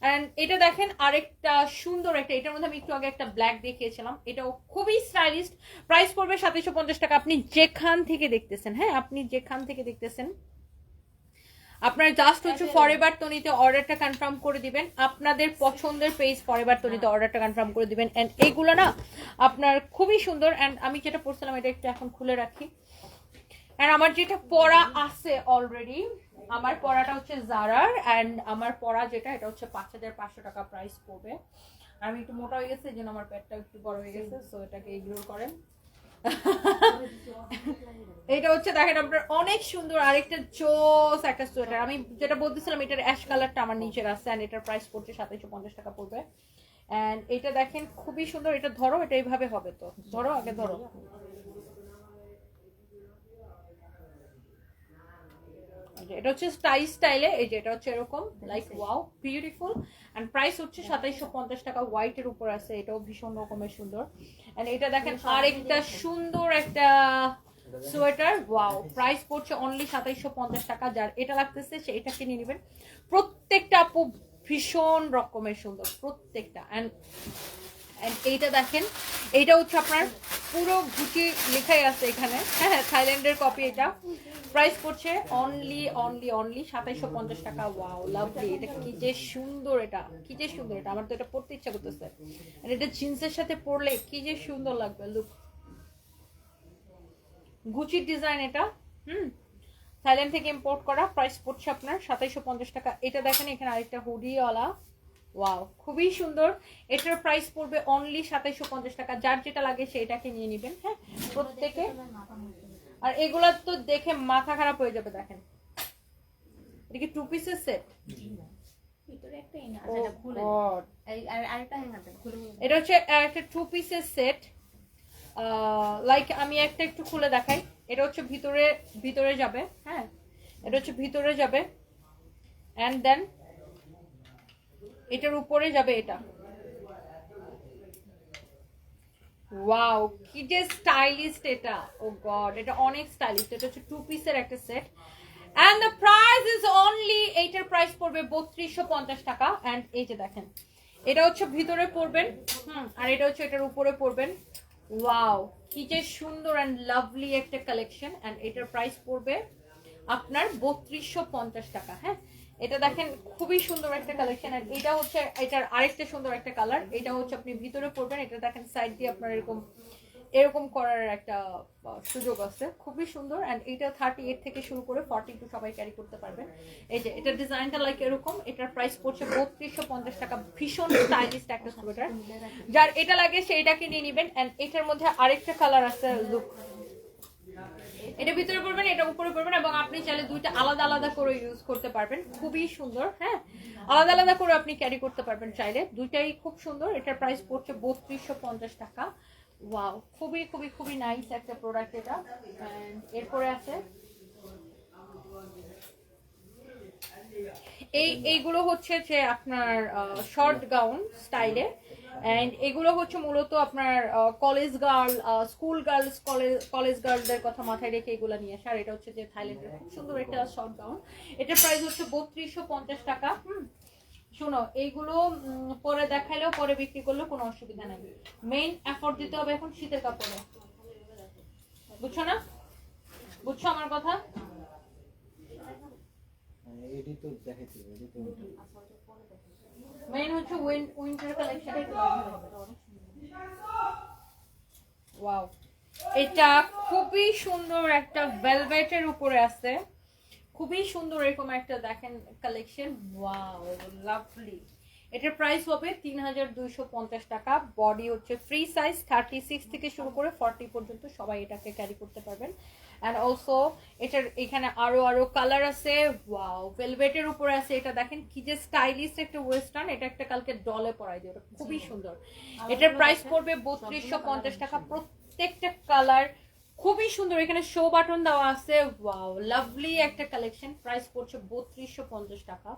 অ্যান্ড এটা দেখেন আরেকটা সুন্দর একটা, এটার মধ্যে আমি একটু আগে একটা ব্ল্যাক দেখিয়েছিলাম, এটাও খুবই স্টাইলিশ। প্রাইস পড়বে 2750 টাকা। আপনি যেখান থেকে দেখতেছেন, হ্যাঁ আপনি যেখান থেকে দেখতেছেন, আপনার জাস্ট হচ্ছে ফরএভার তনিতে অর্ডারটা কনফার্ম করে দিবেন। আপনাদের পছন্দের পেজ ফরএভার তনিতে অর্ডারটা কনফার্ম করে দিবেন। এন্ড এইগুলো না আপনার খুবই সুন্দর। এন্ড আমি যেটা পড়ছিলাম এটা একটু এখন খুলে রাখি। এন্ড আমার যেটা পরা আছে অলরেডি, আমার পরাটা হচ্ছে জারার। এন্ড আমার পরা যেটা এটা হচ্ছে 5500 টাকা প্রাইস পড়বে। আমি একটু মোটা হয়ে গেছে, এই জন্য আমার পেটটা একটু বড় হয়ে গেছে, সো এটাকে ইগনোর করেন। এটা হচ্ছে দেখেন আপনার অনেক সুন্দর আরেকটা জোস একটা সোয়েটার। আমি যেটা বলতেছিলাম এটার অ্যাশ কালারটা আমার নিচে আছে। এন্ড এটার প্রাইস পড়ছে 2750 টাকা পড়বে। এন্ড এটা দেখেন খুবই সুন্দর। এটা ধরো, এটা এইভাবে হবে, তো ধরো আগে ধরো। এটা হচ্ছে স্টাইলে, এই যে এটা হচ্ছে এরকম like wow beautiful. And price হচ্ছে 2750 টাকা। হোয়াইটের উপর আছে, এটাও ভীষণ রকমের সুন্দর। এন্ড এটা দেখেন আরেকটা সুন্দর একটা সোয়েটার, ওয়াও প্রাইস পড়ছে অনলি 2750 টাকা। যার এটা লাগতেছে সে এটাকে নিয়ে নেবেন। প্রত্যেকটা আপু ভীষণ রকমের সুন্দর প্রত্যেকটা। এন্ড এইটা দেখেন, এইটা হচ্ছে আপনার পুরো গুচি লেখাই আছে এখানে, হ্যাঁ থাইল্যান্ডের কপি। এটা প্রাইস পড়ছে অনলি 2750 টাকা। ওয়াও লাভলি, এটা কি যে সুন্দর, এটা কি যে সুন্দর, এটা আমার তো এটা পড়তে ইচ্ছা করতেছে। আর এটা জিন্সের সাথে পরলে কি যে সুন্দর লাগবে। লুক, গুচির ডিজাইন এটা, থাইল্যান্ড থেকে ইম্পোর্ট করা। প্রাইস পড়ছে আপনার 2750 টাকা। এটা দেখেন এখানে আরেকটা হুডিওয়ালা, ওয়াও খুবই সুন্দর। এটার প্রাইস পড়বে অনলি 2750 টাকা। যার যেটা লাগে সেটাকে নিয়ে নেবেন, হ্যাঁ প্রত্যেকে। আর এগুলা তো দেখে মাথা খারাপ হয়ে যাবে। দেখেন এটা কি 2 পিসের সেট, এটা হচ্ছে একটা 2 পিসের সেট। লাইক আমি একটা একটু খুলে দেখাই। এটা হচ্ছে ভিতরে যাবে, হ্যাঁ এটা হচ্ছে ভিতরে যাবে। এন্ড দেন এটার উপরে যাবে এটা। ওয়াও কি যে স্টাইলিশ এটা, ও গড এটা অনেক স্টাইলিশ। এটা হচ্ছে 2 পিসের একটা সেট। And the price is only, এইটার প্রাইস পড়বে 3250 টাকা। এন্ড এই যে দেখেন এটা হচ্ছে ভিতরে পরবেন, আর এটা হচ্ছে এটার উপরে পরবেন। ওয়াও, কি যে সুন্দর অ্যান্ড লাভলি একটা কালেকশন। অ্যান্ড এটার প্রাইস পড়বে আপনার 3250 টাকা। হ্যাঁ, এটা দেখেন খুবই সুন্দর একটা কালেকশন। আর এটা হচ্ছে এটার আরেকটা সুন্দর একটা কালার। এটা হচ্ছে আপনি ভিতরে পরবেন, এটা দেখেন সাইড দিয়ে আপনার এরকম এরকম করার একটা সুযোগ আছে, খুবই সুন্দর। অ্যান্ড এটা 38 থেকে শুরু করে 42 সবাই ক্যারি করতে পারবেন। এই যে এটা ডিজাইনটা লাইক এরকম, এটার প্রাইস পড়ছে 3250 টাকা। ভীষণ স্টাইলিশ একটা সোয়েটার, যার এটা লাগে সেইটাকে নিয়ে নেবেন। অ্যান্ড এটার মধ্যে আরেকটা কালার আছে, লুক, এটা ভিতরে পড়বেন, এটা উপরে পড়বেন, এবং আপনি চাইলে দুইটা আলাদা আলাদা করে ইউজ করতে পারবেন, খুবই সুন্দর। হ্যাঁ, আলাদা আলাদা করে আপনি ক্যারি করতে পারবেন চাইলে, দুইটাই খুব সুন্দর। এটার প্রাইস পড়ছে 3250 টাকা। ওয়াও, খুবই খুবই খুবই নাইস একটা প্রোডাক্ট এটা। এরপরে আছে এইগুলো হচ্ছে যে আপনার শর্ট গাউন স্টাইলে। এন্ড এগুলো হচ্ছে মূলত আপনার college girl, school girls, college গার্লদের কথা মাথায় রেখে এগুলো নিয়ে আসে। আর এটা হচ্ছে যে থাইল্যান্ডের খুব সুন্দর একটা শর্ট গাউন। এটার প্রাইস হচ্ছে 3250 টাকা। শোনো, এইগুলো পরে দেখাইলেও পরে বিক্রি করলেও কোনো অসুবিধা নাই। মেইন এফোর্ট দিতে হবে এখন শীতের কাপড়ে, বুঝছো না? বুঝছো আমার কথা? এডি তো দেখাইছি, এডি তো মেইন হচ্ছে উইন্টার কালেকশন। ওয়াও, এটা খুবই সুন্দর একটা ভেলভেটের উপরে আছে, খুবই সুন্দর এরকম একটা দেখেন কালেকশন। Wow, lovely. এটার প্রাইস হবে 3250 টাকা। বডি হচ্ছে ফ্রি সাইজ, 36 থেকে শুরু করে 40 পর্যন্ত সবাই এটাকে ক্যারি করতে পারবেন। অ্যান্ড অলসো এটার এখানে আরো কালার আছে। ওয়াও, ভেলভেটের উপরে আছে। এটা দেখেন কি যে স্টাইলিশ একটা ওয়েস্টার্ন। এটা একটা কালকে ডলে পরাই দিও, এটা খুবই সুন্দর। এটার প্রাইস পড়বে 3250 টাকা। প্রত্যেকটা কালার খুবই সুন্দর, এখানে শো বাটন দেওয়া আছে। ওয়াও, লাভলি একটা কালেকশন। প্রাইস পড়ছে 3250 টাকা।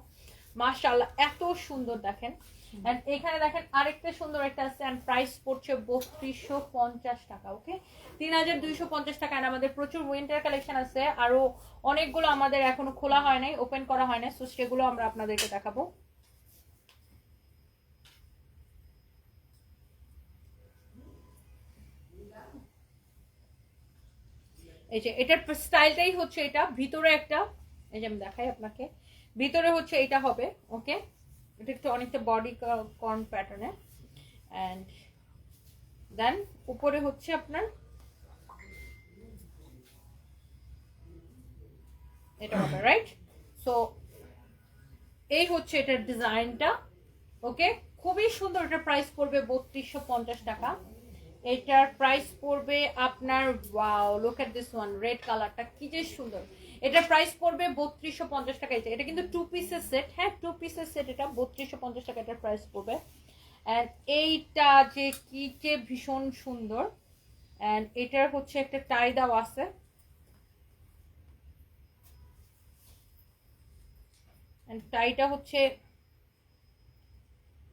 মাশাআল্লাহ, এত সুন্দর দেখেন। এন্ড এখানে দেখেন আরেকটা সুন্দর একটা আছে, এন্ড প্রাইস পড়ছে 3250 টাকা। ওকে, 3250 টাকা। এন্ড আমাদের প্রচুর উইন্টার কালেকশন আছে, আরো অনেকগুলো আমাদের এখনো খোলা হয় নাই, ওপেন করা হয় নাই, সো সেগুলো আমরা আপনাদেরকে দেখাবো। এই যে এটার স্টাইলটাই হচ্ছে এটা, ভিতরে একটা, এই যে আমি দেখাই আপনাকে, ভিতরে হচ্ছে এটা হবে। ওকে, এটা একটু অনেকটা বডি কর্ন প্যাটার্নে। এন্ড দেন উপরে হচ্ছে আপনার এটা হবে, রাইট? সো এই হচ্ছে এটার ডিজাইনটা। ওকে, খুবই সুন্দর। এটার প্রাইস পড়বে 3250 টাকা। এটার প্রাইস পড়বে আপনার, wow, look at this one, red কালারটা কি যে সুন্দর। এটার প্রাইস পড়বে 3250 টাকা। এটা কিন্তু 2 পিসের সেট। হ্যাঁ, 2 পিসের সেট। এটা 3250 টাকা এটার প্রাইস পড়বে। এন্ড এইটা যে কি যে ভীষণ সুন্দর। এন্ড এটার হচ্ছে একটা টাই দেওয়া আছে। এন্ড টাইটা হচ্ছে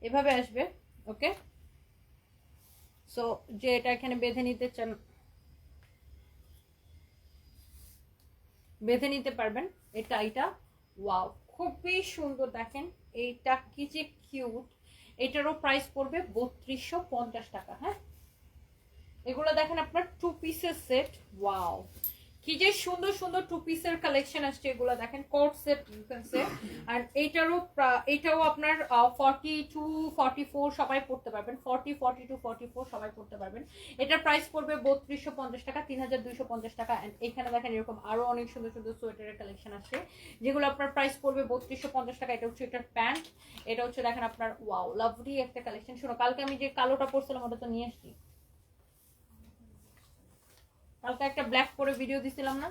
এভাবে আসবে। ওকে, সো যে এটা এখানে বেঁধে নিতে চান বেঁধে নিতে পারবেন এটা। ওয়াও, খুবই সুন্দর দেখেন, এইটা কি যে কিউট। এটারও প্রাইস পড়বে 3250 টাকা। হ্যাঁ, এগুলো দেখেন আপনার 2 পিসের সেট। ওয়াও, কি যে সুন্দর সুন্দর 2 পিসের কালেকশন আসছে। এগুলো দেখেন কোট সেট সে। আর এটাও আপনার 40 to 44 সবাই পড়তে পারবেন, 40 to 44 সবাই পড়তে পারবেন। এটার প্রাইস পড়বে 3250 টাকা, 3250 টাকা। এন্ড এখানে দেখেন এরকম আরো অনেক সুন্দর সুন্দর সোয়েটারের কালেকশন আছে, যেগুলো আপনার প্রাইস পড়বে 3250 টাকা। এটা হচ্ছে এটার প্যান্ট। এটা হচ্ছে দেখেন আপনার, ওয়াও, লাভলি একটা কালেকশন। শোনো, কালকে আমি যে কালোটা পরছিলাম ওটা তো নিয়ে আসছি। কালকে একটা ব্ল্যাক পরে ভিডিও দিছিলাম না?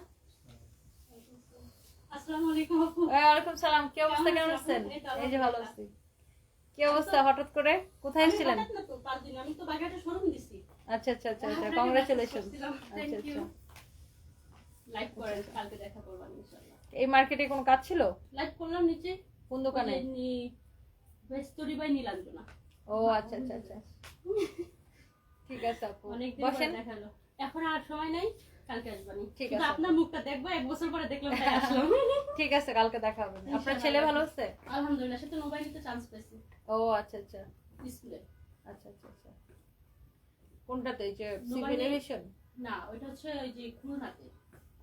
আসসালামু আলাইকুম আপু। ওয়ালাইকুম সালাম। কি অবস্থা, কেমন আছেন? এই যে ভালো আছি। কি অবস্থা, হঠাৎ করে কোথায় ছিলেন? আমি তো বাগেরহাটে শোরুম দিছি। আচ্ছা আচ্ছা আচ্ছা আচ্ছা, কংগ্রাচুলেশন। আচ্ছা আচ্ছা, লাইভ করে কালকে দেখা করব ইনশাআল্লাহ। এই মার্কেটে কোনো কাজ ছিল? লাইভ করলাম নিচে। কোন দোকানে? ভেস্টরি বাই নীলাঞ্জনা। ও আচ্ছা আচ্ছা আচ্ছা, ঠিক আছে আপু, অনেকদিন পরে বসেন। দেখালো। এখন আর সময় নাই, কালকে আসবানি। ঠিক কিন্তু আছে। আপনার মুখটা দেখবো, 1 বছর পরে দেখলাম তাই আসলাম। ঠিক আছে, কালকে দেখা হবে। আপনার ছেলে ভালো আছে? আলহামদুলিল্লাহ, সে তো মোবাইলে তো চান্স পেয়েছে। ও আচ্ছা আচ্ছা, স্কুলে। আচ্ছা আচ্ছা আচ্ছা, কোনটাতে, এই যে মোবাইলে- সিভিল এভিয়েশন? না, ওইটা হচ্ছে ওই যে খুলনাতে।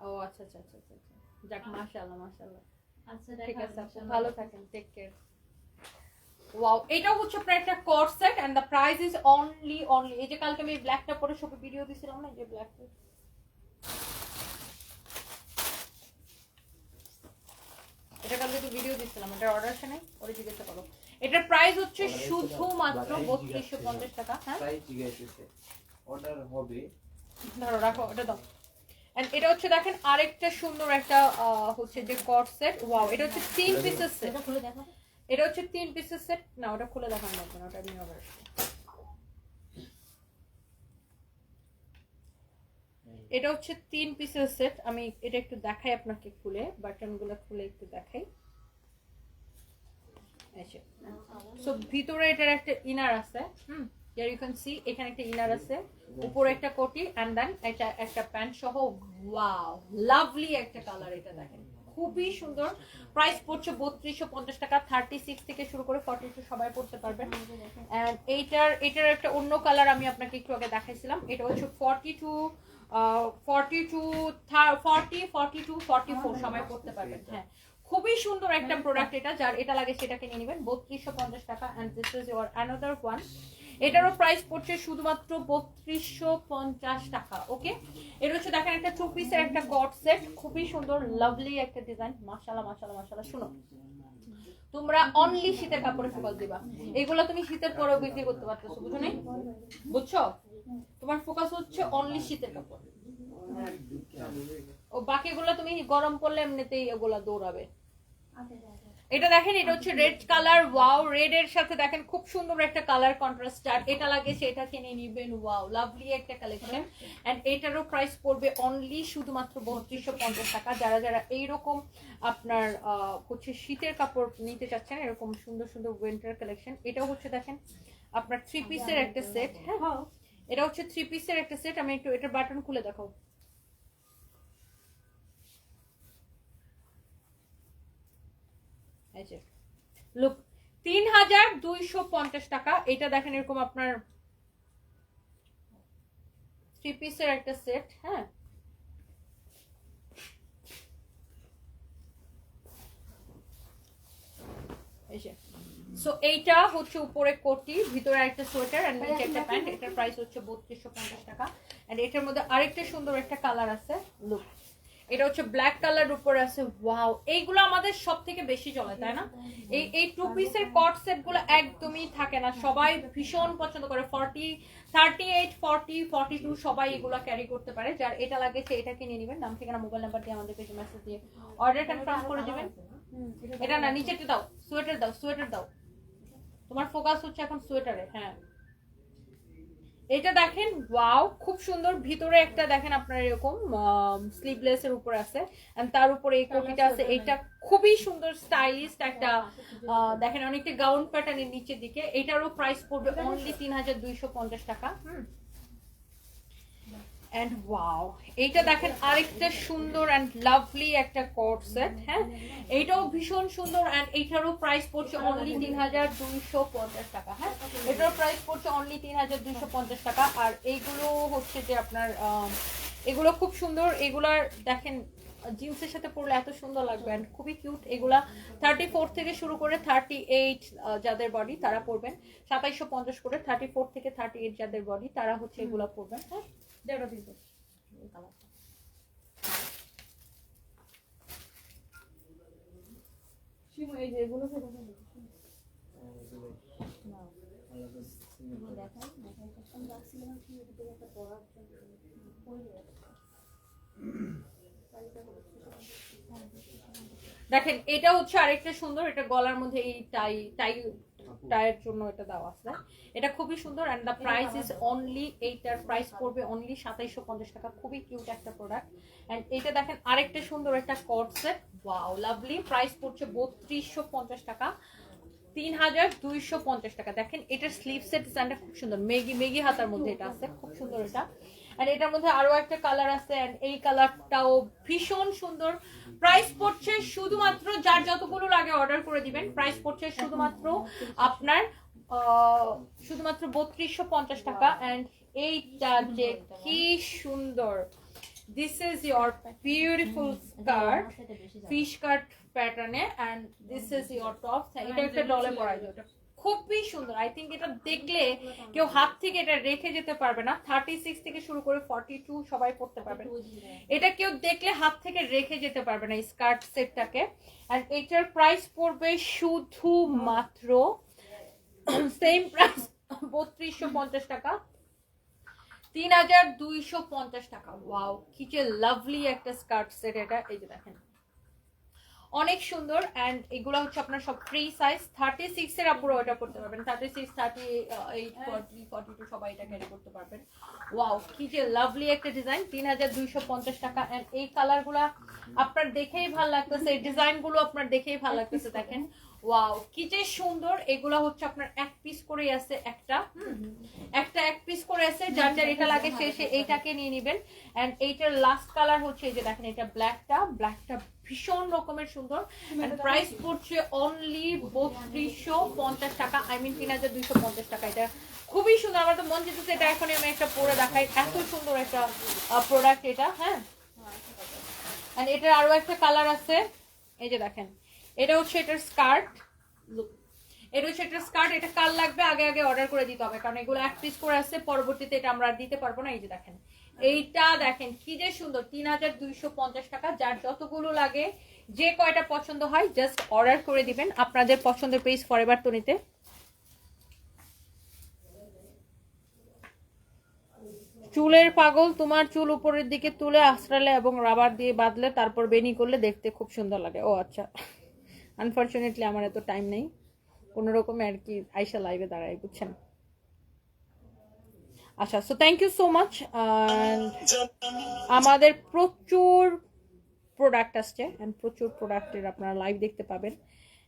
ও আচ্ছা আচ্ছা আচ্ছা আচ্ছা আচ্ছা। যাক, মাশাআল্লাহ মাশাআল্লাহ। আচ্ছা, ঠিক দেখা আছে আপু, ইনশাআল্লাহ। ভালো থাকেন, টেক কেয়ার। ওয়াও, এটাও হচ্ছে আপনার একটা coat set and the price is only এই যে কালকে আমি ব্ল্যাকটা পরে সবে ভিডিও দিছিলাম না, এই যে ব্ল্যাকটা, এটা কালকে তো ভিডিও দিছিলাম, এটার অর্ডার আছে নাই, ওরে জিজ্ঞাসা করো। এটার প্রাইস হচ্ছে শুধুমাত্র 3250 টাকা। হ্যাঁ, প্রাইস জিজ্ঞাসা অর্ডার হবে। ধরো রাখো, এটা দাও। এন্ড এটা হচ্ছে দেখেন আরেকটা সুন্দর একটা হচ্ছে যে কট সেট। ওয়াও, এটা হচ্ছে 3 পিসের সেট। এটা খুলে দেখো। এটা হচ্ছে 3 পিসের সেট। না, ওটা খুলে দেখানো লাগবে না, ওটা নিয়ে অর্ডার। এটা হচ্ছে 3 পিসের সেট। আমি এটা একটু দেখাই আপনাকে খুলে, বাটনগুলো খুলে একটু দেখাই। আচ্ছা, সো ভিতরে এটার একটা ইনার আছে, হিয়ার ইউ ক্যান সি, এখানে একটা ইনার আছে, উপরে একটা কোটি এন্ড দেন এটা একটা প্যান্ট সহ। ওয়াও, লাভলি একটা কালার, এটা দেখেন খুবই সুন্দর। প্রাইস পড়ছে 3250 টাকা। 36 থেকে শুরু করে 42 সবাই পড়তে পারবেন। এন্ড এটার একটা অন্য কালার আমি আপনাকে একটু আগে দেখাইছিলাম, এটা হচ্ছে 44 সবাই পড়তে পারবেন। হ্যাঁ, খুবই সুন্দর একটা প্রোডাক্ট এটা, যার এটা লাগে সেটাকে নিয়ে নেবেন। 3250 টাকা। And this is your another one. এটারও প্রাইস পড়ছে শুধুমাত্র 3250 টাকা। ওকে, এটা হচ্ছে দেখেন একটা 2 পিসের একটা কট সেট, খুবই সুন্দর লাভলি একটা ডিজাইন। মাশাআল্লাহ মাশাআল্লাহ মাশাআল্লাহ। শুনো, তোমরা অনলি শীতের কাপড়ে ফোকাস দিবা, এগুলো তুমি শীতের পরেও বিক্রি করতে পারতেছো, বুঝছো না? বুঝছো, তোমার ফোকাস হচ্ছে অনলি শীতের কাপড়। ও বাকিগুলো তুমি গরম পড়লে এমনিতেই এগুলা দৌড়াবে। এটা দেখেন, এটা হচ্ছে রেড কালার। ওয়াও, রেড এর সাথে দেখেন খুব সুন্দর একটা কালার কন্ট্রাস্ট। আর এটা লাগে সেটা কিনে নিবেন। ওয়াও, লাভলি একটা কালেকশন। এন্ড এটারও প্রাইস পড়বে অনলি শুধুমাত্র 3250 টাকা। যারা যারা এইরকম আপনার হচ্ছে শীতের কাপড় নিতে চাচ্ছেন, এরকম সুন্দর সুন্দর উইন্টার কালেকশন। এটাও হচ্ছে দেখেন আপনার 3 পিসের একটা সেট। হ্যাঁ, এটা হচ্ছে 3 পিসের একটা সেট। আমি একটু এটার বাটন খুলে দেখাও। লুক, 3250 টাকা। এটা দেখেন এরকম আপনার 3 পিসের একটা সেট। হ্যাঁ, সো এইটা হচ্ছে উপরে কোটি, ভিতরে একটা সোয়েটার এন্ড নিচে একটা প্যান্ট। এটার প্রাইস হচ্ছে 3250 টাকা। এন্ড এটার মধ্যে আরেকটা সুন্দর একটা কালার আছে। লুক, এটা হচ্ছে ব্ল্যাক কালার উপরে আছে। ওয়াও, এইগুলো আমাদের সব থেকে বেশি চলে, তাই না? এই 2 পিসের কট সেট গুলো একদমই থাকে না, সবাই ভীষণ পছন্দ করে। 40, 38, 40, 42 সবাই এগুলো ক্যারি করতে পারে। যার এটা লাগে সে এটা কিনে নেবেন। নাম ঠিকানা মোবাইল নাম্বার দিয়ে আমাদের পেজে মেসেজ দিয়ে অর্ডার কনফার্ম করে দিবেন। এটা না, নিচেটা দাও, সোয়েটার দাও, সোয়েটার দাও। তোমার ফোকাস হচ্ছে এখন সোয়েটারে। হ্যাঁ, এটা দেখেন, ওয়াও, খুব সুন্দর। ভিতরে একটা দেখেন আপনার এরকম স্লিভলেস এর উপরে আছে এন্ড তার উপরে এই কোটিটা আছে। এটা খুবই সুন্দর স্টাইলিস্ট একটা দেখেন অনেকটা গাউন প্যাটার্নের নিচের দিকে। এটারও প্রাইস পড়বে অনলি 3250 টাকা। এন্ড ওয়াও, এইটা দেখেন আরেকটা সুন্দর এন্ড লাভলি একটা কোট সেট। হ্যাঁ, এইটাও ভীষণ সুন্দর এন্ড এইটারও প্রাইস পড়ছে অনলি 3250 টাকা। হ্যাঁ, এটারও প্রাইস পড়ছে অনলি 3250 টাকা। আর এইগুলো হচ্ছে যে আপনার এগুলো খুব সুন্দর। এগুলার দেখেন জিন্সের সাথে পরলে এত সুন্দর লাগবে এন্ড খুবই কিউট। এগুলা 34 থেকে শুরু করে 38 যাদের বডি তারা পরবেন। 2750 করে। 34 থেকে 38 যাদের বডি তারা হচ্ছে এগুলা পরবেন। হ্যাঁ, দেড়টা দিন এই কালারটা। এই যে এগুলো তো দেখা যাচ্ছে। না, তুমি দেখাই আমি রাখছিলাম কি এটা একটা পরার জন্য পরে দেখেন এটা হচ্ছে আরেকটা সুন্দর। এটা গলার মধ্যে এই টাইয়ের জন্য এটা দেওয়া আছে। এটা খুবই সুন্দর and the price is only, এইটার প্রাইস পড়বে অনলি 2750 টাকা। খুবই কিউট একটা প্রোডাক্ট। এন্ড এটা দেখেন আরেকটা সুন্দর একটা কট সেট। Wow, lovely. প্রাইস পড়ছে 3250 টাকা। 3250 টাকা। দেখেন এটার স্লিভ সেট ডিজাইনটা খুব সুন্দর, মেগি হাতার মধ্যে এটা আছে, খুব সুন্দর এটা। আর এটার মধ্যে আরো একটা কালার আছে এন্ড এই কালারটাও ভীষণ সুন্দর। প্রাইস পড়ছে শুধুমাত্র, যার যতগুলো লাগে অর্ডার করে দিবেন, প্রাইস পড়ছে শুধুমাত্র আপনার শুধুমাত্র 3250 টাকা। অ্যান্ড এইটা যে কি সুন্দর, this is your beautiful skirt, fish cut প্যাটার্নে, and this is your top. এটা একটা ডলে পরাই যায়, ওটা খুবই সুন্দর। আই থিঙ্ক এটা দেখলে কেউ হাত থেকে এটা রেখে যেতে পারবে না। 36 থেকে শুরু করে 42 সবাই পড়তে পারবে, এটা কেউ দেখলে হাত থেকে রেখে যেতে পারবে না এই স্কার্ট সেটটাকে। এন্ড এটার প্রাইস পড়বে শুধুমাত্র সেম প্রাইস 3250 টাকা, 3250 টাকা। ওয়াও, কি যে লাভলি একটা স্কার্ট সেট এটা। এই যে দেখেন অনেক সুন্দর। অ্যান্ড এগুলো হচ্ছে আপনার সব ফ্রি সাইজ। 36 এর আপুরা ওটা করতে পারবেন, 36, 38, 40, 42 সবাই এটা ক্যারি করতে পারবেন। ওয়াও, কি যে লাভলি একটা ডিজাইন, 3250 টাকা। অ্যান্ড এই কালারগুলা আপনার দেখেই ভালো লাগতেছে, এই ডিজাইনগুলো আপনার দেখেই ভালো লাগতেছে। দেখেন ওয়াও, কি যে সুন্দর। এগুলা হচ্ছে আপনার এক পিস করেই আছে, একটা এক পিস করে আছে। যার যার এটা লাগে সে এইটাকে নিয়ে নেবেন। এন্ড এইটার লাস্ট কালার হচ্ছে এই যে দেখেন, এটা ব্ল্যাকটা ভীষণ রকমের সুন্দর। প্রাইস পড়ছে অনলি 3250 টাকা, আই মিন 3250 টাকা। এটা খুবই সুন্দর, আমার তো মন যেতেছে এটা এখনই আমি একটা পরে দেখাই, এত সুন্দর একটা প্রোডাক্ট এটা। হ্যাঁ, এন্ড এটার আরো একটা কালার আছে, এই যে দেখেন, এটা হচ্ছে এটার স্কার্ট। এটা হচ্ছে এটার স্কার্ট। এটা কাল লাগবে আগে অর্ডার করে দিতে হবে, কারণ এগুলো এক পিস করে আছে, পরবর্তীতে এটা আমরা আর দিতে পারবো না। এই যে দেখেন, এইটা দেখেন কি যে সুন্দর, 3250 টাকা। যার যতগুলো লাগে, যে কয়টা পছন্দ হয় জাস্ট অর্ডার করে দিবেন আপনাদের পছন্দের পেজ ফরএভার তনিতে। চুলের পাগল, তোমার চুল উপরের দিকে তুলে আশ্রালে এবং রাবার দিয়ে বাঁধলে তারপর বেনি করলে দেখতে খুব সুন্দর লাগে। ও আচ্ছা, আনফরচুনেটলি আমার এত টাইম নেই, কোনো রকমে আর কি আইসা লাইভে দাঁড়াই, বুঝছেন। আচ্ছা, so thank you so much. আমাদের প্রচুর প্রোডাক্ট আসছে, অ্যান্ড প্রচুর প্রোডাক্টের আপনারা লাইভ দেখতে পাবেন।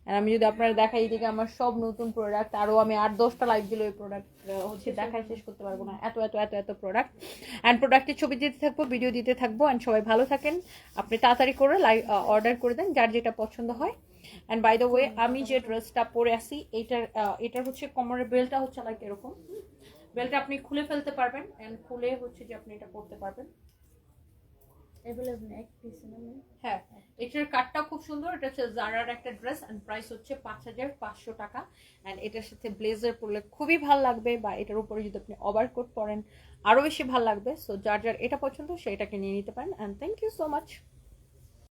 আমি যদি আপনারা দেখাই, এদিকে আমার সব নতুন প্রোডাক্ট, আরও আমি 8-10টা লাইভ দিলে ওই প্রোডাক্ট হচ্ছে দেখায় শেষ করতে পারবো না, এত এত এত এত প্রোডাক্ট। অ্যান্ড প্রোডাক্টের ছবি দিতে থাকবো, ভিডিও দিতে থাকবো। অ্যান্ড সবাই ভালো থাকেন, আপনি তাড়াতাড়ি করে লাইভ অর্ডার করে দেন যার যেটা পছন্দ হয়। অ্যান্ড বাই দ্য ওয়ে, আমি যে ড্রেসটা পরে আসি, এটার হচ্ছে কোমরের বেল্টটা হচ্ছে লাইক এরকম, বেল্টটা আপনি খুলে ফেলতে পারবেন, অ্যান্ড খুলে হচ্ছে যে আপনি এটা পরতে পারবেন। হ্যাঁ, এটার কাটটা খুব সুন্দর। এটা হচ্ছে জারার একটা ড্রেস, এন্ড প্রাইস হচ্ছে 5500 টাকা। এন্ড এটার সাথে ব্লেজার পরলে খুবই ভালো লাগবে, বা এটার উপরে যদি আপনি ওভারকোট পরেন আরো বেশি ভালো লাগবে। সো যার যার এটা পছন্দ সেটাকে নিয়ে নিতে পারেন। And thank you so much.